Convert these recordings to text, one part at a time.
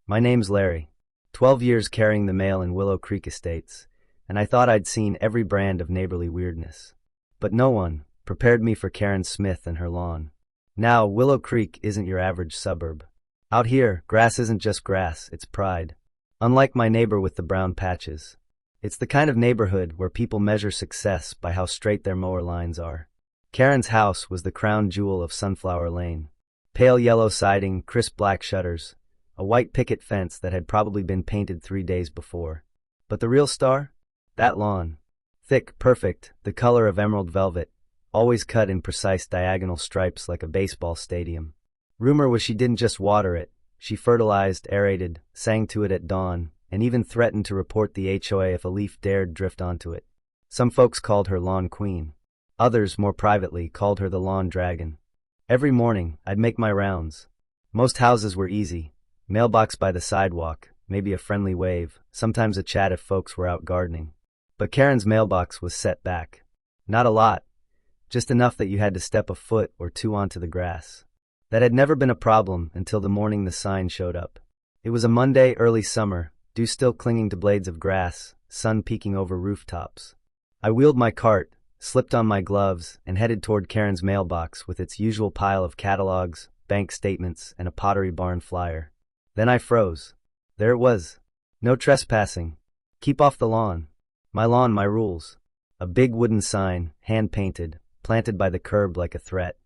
My name's Larry. 12 years carrying the mail in Willow Creek Estates, and I thought I'd seen every brand of neighborly weirdness. But no one prepared me for Karen Smith and her lawn. Now, Willow Creek isn't your average suburb. Out here, grass isn't just grass, it's pride. Unlike my neighbor with the brown patches. It's the kind of neighborhood where people measure success by how straight their mower lines are. Karen's house was the crown jewel of Sunflower Lane. Pale yellow siding, crisp black shutters, a white picket fence that had probably been painted 3 days before. But the real star? That lawn. Thick, perfect, the color of emerald velvet, always cut in precise diagonal stripes like a baseball stadium. Rumor was she didn't just water it, she fertilized, aerated, sang to it at dawn, and even threatened to report the HOA if a leaf dared drift onto it. Some folks called her Lawn Queen. Others, more privately, called her the Lawn Dragon. Every morning, I'd make my rounds. Most houses were easy. Mailbox by the sidewalk, maybe a friendly wave, sometimes a chat if folks were out gardening. But Karen's mailbox was set back. Not a lot, just enough that you had to step a foot or two onto the grass. That had never been a problem until the morning the sign showed up. It was a Monday, early summer, dew still clinging to blades of grass, sun peeking over rooftops. I wheeled my cart, slipped on my gloves, and headed toward Karen's mailbox with its usual pile of catalogs, bank statements, and a Pottery Barn flyer. Then I froze. There it was. No trespassing. Keep off the lawn. My lawn, my rules. A big wooden sign, hand-painted, planted by the curb like a threat.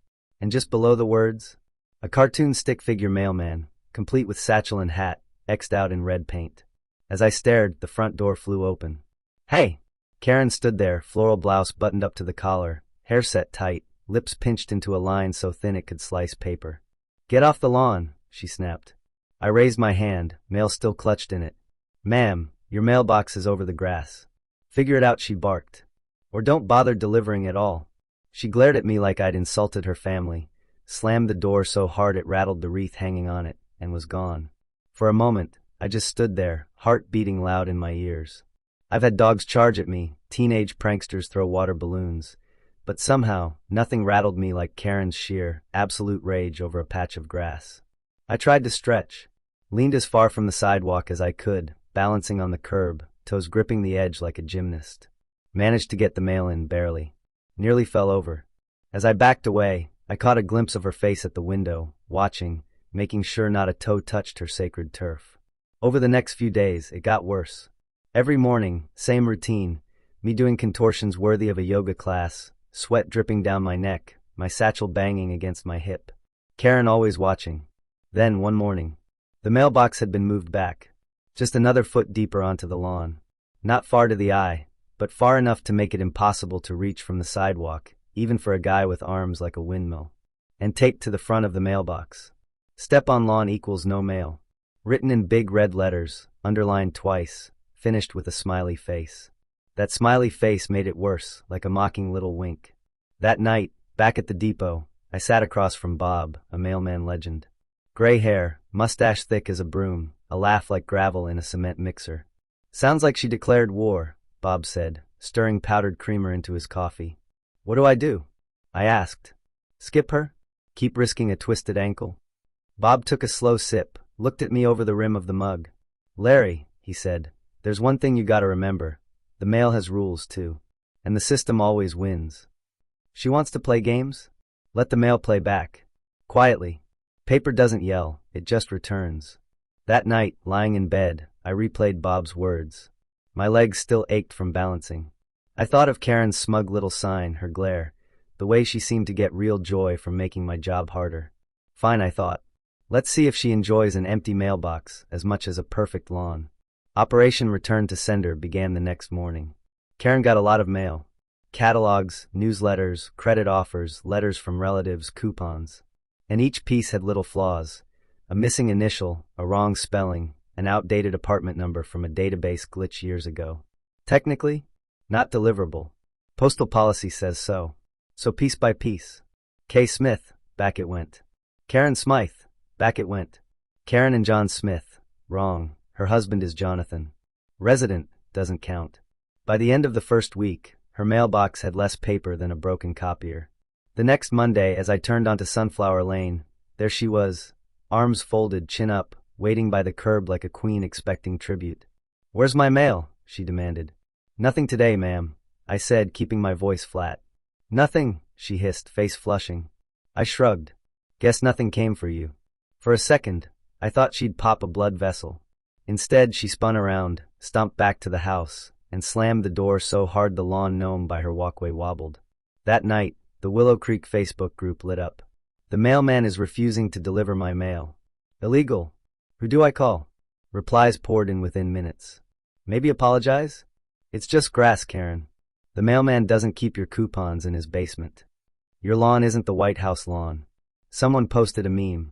And just below the words, a cartoon stick figure mailman, complete with satchel and hat, X'd out in red paint. As I stared, the front door flew open. Hey! Karen stood there, floral blouse buttoned up to the collar, hair set tight, lips pinched into a line so thin it could slice paper. Get off the lawn, she snapped. I raised my hand, mail still clutched in it. Ma'am, your mailbox is over the grass. Figure it out, she barked. Or don't bother delivering at all. She glared at me like I'd insulted her family, slammed the door so hard it rattled the wreath hanging on it, and was gone. For a moment, I just stood there, heart beating loud in my ears. I've had dogs charge at me, teenage pranksters throw water balloons, but somehow, nothing rattled me like Karen's sheer, absolute rage over a patch of grass. I tried to stretch, leaned as far from the sidewalk as I could, balancing on the curb, toes gripping the edge like a gymnast. Managed to get the mail in barely. Nearly fell over. As I backed away, I caught a glimpse of her face at the window, watching, making sure not a toe touched her sacred turf. Over the next few days, it got worse. Every morning, same routine, me doing contortions worthy of a yoga class, sweat dripping down my neck, my satchel banging against my hip. Karen always watching. Then, one morning, the mailbox had been moved back, just another foot deeper onto the lawn. Not far to the eye, but far enough to make it impossible to reach from the sidewalk, even for a guy with arms like a windmill. And taped to the front of the mailbox. Step on lawn equals no mail. Written in big red letters, underlined twice, finished with a smiley face. That smiley face made it worse, like a mocking little wink. That night, back at the depot, I sat across from Bob, a mailman legend. Gray hair, mustache thick as a broom, a laugh like gravel in a cement mixer. Sounds like she declared war, Bob said, stirring powdered creamer into his coffee. What do I do? I asked. Skip her? Keep risking a twisted ankle? Bob took a slow sip, looked at me over the rim of the mug. Larry, he said, there's one thing you gotta remember. The mail has rules too. And the system always wins. She wants to play games? Let the mail play back. Quietly. Paper doesn't yell, it just returns. That night, lying in bed, I replayed Bob's words. My legs still ached from balancing. I thought of Karen's smug little sign, her glare, the way she seemed to get real joy from making my job harder. Fine, I thought. Let's see if she enjoys an empty mailbox as much as a perfect lawn. Operation Return to Sender began the next morning. Karen got a lot of mail. Catalogs, newsletters, credit offers, letters from relatives, coupons. And each piece had little flaws. A missing initial, a wrong spelling, an outdated apartment number from a database glitch years ago. Technically, not deliverable. Postal policy says so. So piece by piece. K. Smith, back it went. Karen Smythe, back it went. Karen and John Smith, wrong. Her husband is Jonathan. Resident, doesn't count. By the end of the first week, her mailbox had less paper than a broken copier. The next Monday, as I turned onto Sunflower Lane, there she was, arms folded, chin up, waiting by the curb like a queen expecting tribute. "Where's my mail?" she demanded. "Nothing today, ma'am," I said, keeping my voice flat. "Nothing," she hissed, face flushing. I shrugged. "Guess nothing came for you." For a second, I thought she'd pop a blood vessel. Instead, she spun around, stomped back to the house, and slammed the door so hard the lawn gnome by her walkway wobbled. That night, the Willow Creek Facebook group lit up. "The mailman is refusing to deliver my mail. Illegal. Who do I call?" Replies poured in within minutes. "Maybe apologize? It's just grass, Karen. The mailman doesn't keep your coupons in his basement. Your lawn isn't the White House lawn." Someone posted a meme,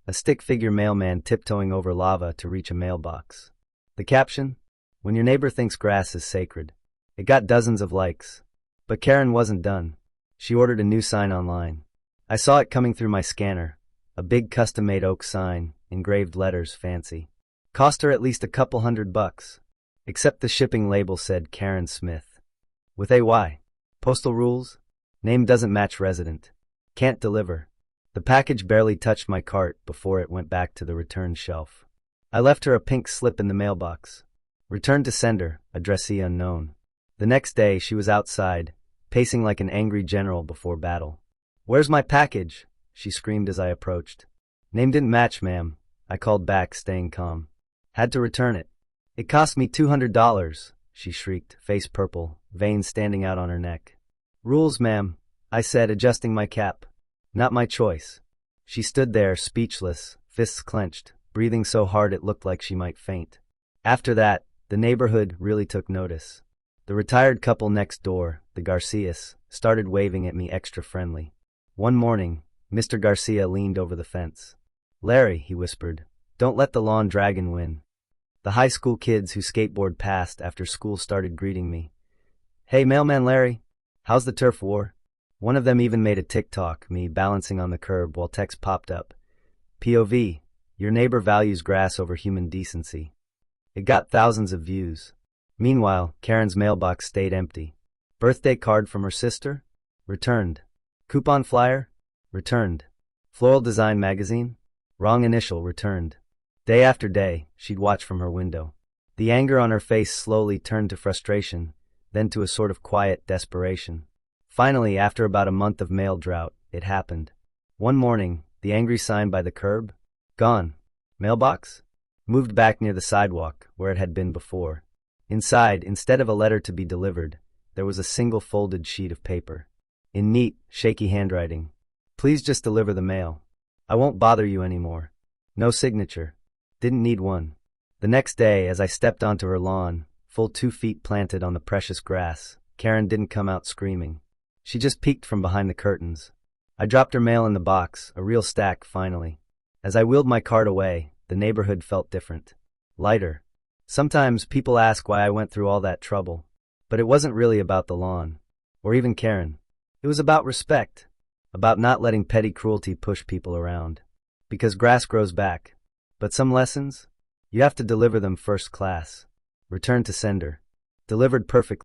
a stick figure mailman tiptoeing over lava to reach a mailbox. The caption? "When your neighbor thinks grass is sacred." It got dozens of likes. But Karen wasn't done. She ordered a new sign online. I saw it coming through my scanner, a big custom-made oak sign, engraved letters, fancy. Cost her at least a couple $100. Except the shipping label said Karen Smith. With AY. Postal rules? Name doesn't match resident. Can't deliver. The package barely touched my cart before it went back to the return shelf. I left her a pink slip in the mailbox. Return to sender, addressee unknown. The next day, she was outside, pacing like an angry general before battle. "Where's my package?" she screamed as I approached. "Name didn't match, ma'am," I called back, staying calm. "Had to return it." "It cost me $200, she shrieked, face purple, veins standing out on her neck. "Rules, ma'am," I said, adjusting my cap. "Not my choice." She stood there, speechless, fists clenched, breathing so hard it looked like she might faint. After that, the neighborhood really took notice. The retired couple next door, the Garcias, started waving at me extra friendly. One morning, Mr. Garcia leaned over the fence. "Larry," he whispered, "don't let the lawn dragon win." The high school kids who skateboard past after school started greeting me. "Hey, Mailman Larry, how's the turf war?" One of them even made a TikTok, me balancing on the curb while text popped up. "POV, your neighbor values grass over human decency." It got thousands of views. Meanwhile, Karen's mailbox stayed empty. Birthday card from her sister? Returned. Coupon flyer? Returned. Floral design magazine? Wrong initial, returned. Day after day, she'd watch from her window. The anger on her face slowly turned to frustration, then to a sort of quiet desperation. Finally, after about a month of mail drought, it happened. One morning, the angry sign by the curb? Gone. Mailbox? Moved back near the sidewalk, where it had been before. Inside, instead of a letter to be delivered, there was a single folded sheet of paper. In neat, shaky handwriting. "Please just deliver the mail. I won't bother you anymore." No signature. Didn't need one. The next day, as I stepped onto her lawn, full 2 feet planted on the precious grass, Karen didn't come out screaming. She just peeked from behind the curtains. I dropped her mail in the box, a real stack finally. As I wheeled my cart away, the neighborhood felt different. Lighter. Sometimes people ask why I went through all that trouble. But it wasn't really about the lawn. Or even Karen. It was about respect. About not letting petty cruelty push people around. Because grass grows back. But some lessons? You have to deliver them first class. Return to sender. Delivered perfectly.